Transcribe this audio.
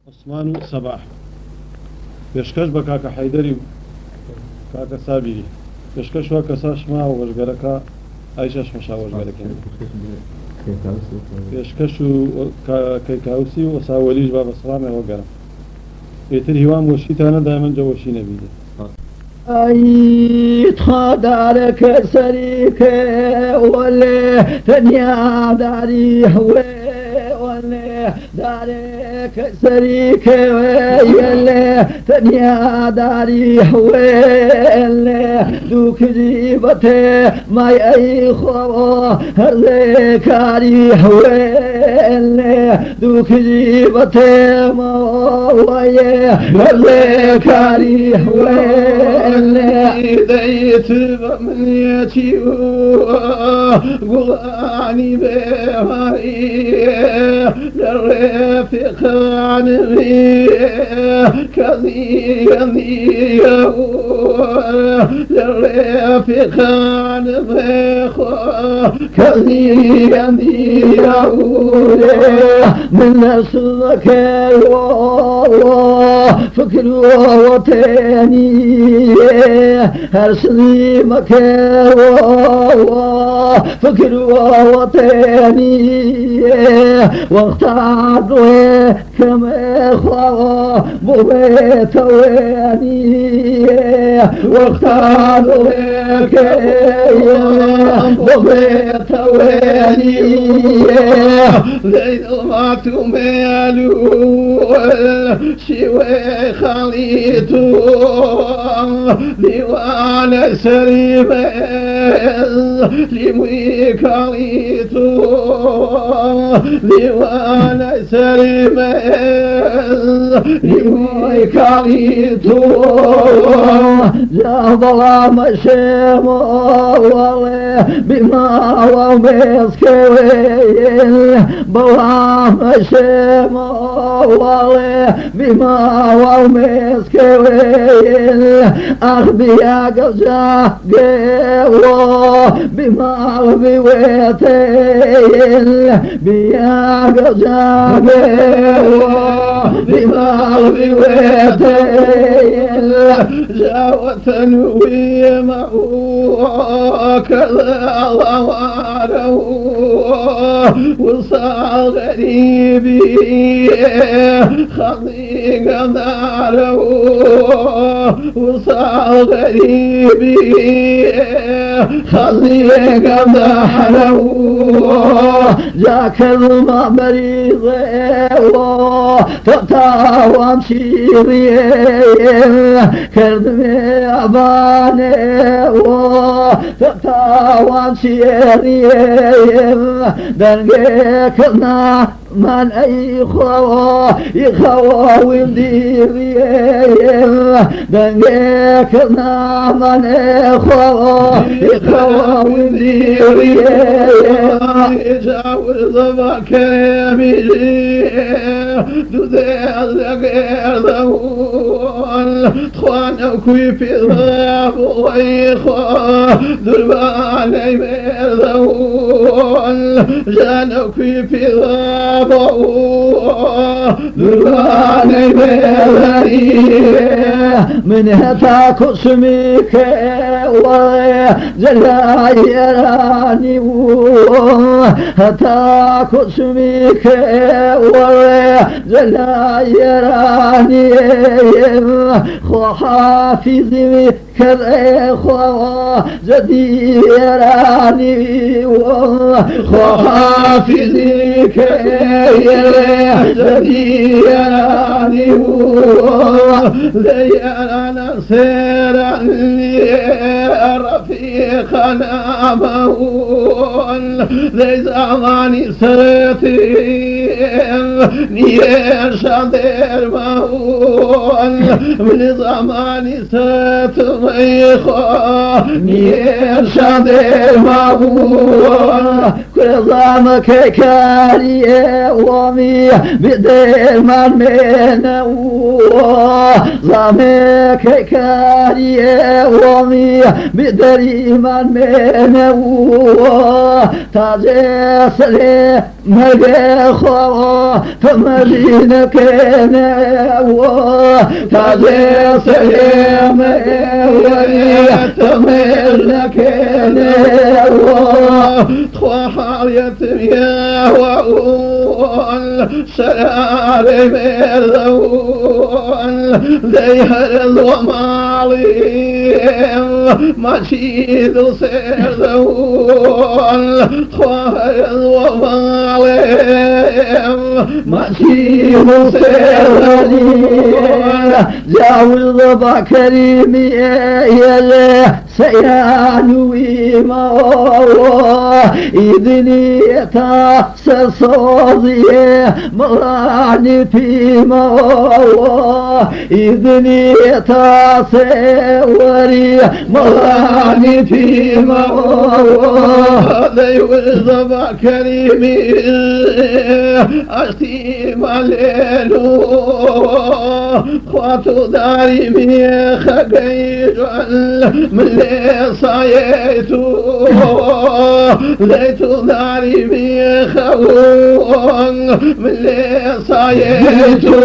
عثمان صباح پێشکەش بە کاکە حەیدەری و کاکە سابیری پێشکەش وە کەساش ما و وەژگەرەکە ئایشەش مەشا وەژگەرەکەن پێشکەش و کەیکاوسی و وەساوەلیش با بە سەڵامێ وەگەرە ئێتر هیوام وەشیتانە دایمەن جە وەشی نەبیدێ أي تخادرك سريك ولا تنيا داري ولا دارك سريك ولا تنيا داري ولا دوك جيبته ما يخوا هذكاري ولا دوك جيبته ما ويا هذكاري ولا ديت بمنيتي وغاني بهاي للرفيق عنبي كذي للرفيق عنبي كذي من نسلك فكر وطني هرسني مكوا فكر وطني واختار كما خوا بويت واني واختار كما بويت واني ليل ما تمالو شوي خليتو لوانا سريبا لمي خليتو لوانا سريبا لمي خليتو يا ظلام الشام والله بما ومسكوين ظلام الشام والله بما ومسكوين أخبيا قجا قوة بما بويتين بيا قجا قوة بما بويتين جاوة ويما كذا وعره وصار غريبي خليق ناره وصار غريبي خليق ناره ذاك المريض تطاوم شيري كردمي أباني تطاوم شيري درقكنا من أي خوا ولدي دنقكنا من أي خوا ولدي جاوز مكامي دودال غير خوانا كوي في الغاب ويخوا درباني ميرذون جانا كوي في الغاب درباني ميرذون من هتاك اسمك وزلايراني هتاك اسمك وزلايراني خو حافظي كالإخوة زديراني خو حافظي كالإخوة زديراني ليانا سيراني رفيقنا مهول ذي زماني سرتين نيشا دير مهول من زماني ستم ميخو نير شادر مابو كل ضامك كاري ومي بدر من منو ضامك كاري ومي بدر من منو تاج سلي مجي خوا فمدينة كنو تاج سلي مجي فمدينة كنو تخوحيت يا وأول سلام الأول ذيهر الوماليم مشيد سيرون خوار الوماليم مشيد سيرون جاوز بكريمي يلي سيانوي موه إذني تاسر صوضي مراني في موه إذني تاسر وري مراني في موه ليوز بكريمي أشتي مالينو خواتو داري من خقيج من لي صايتو ليتو داري من خون من لي صايتو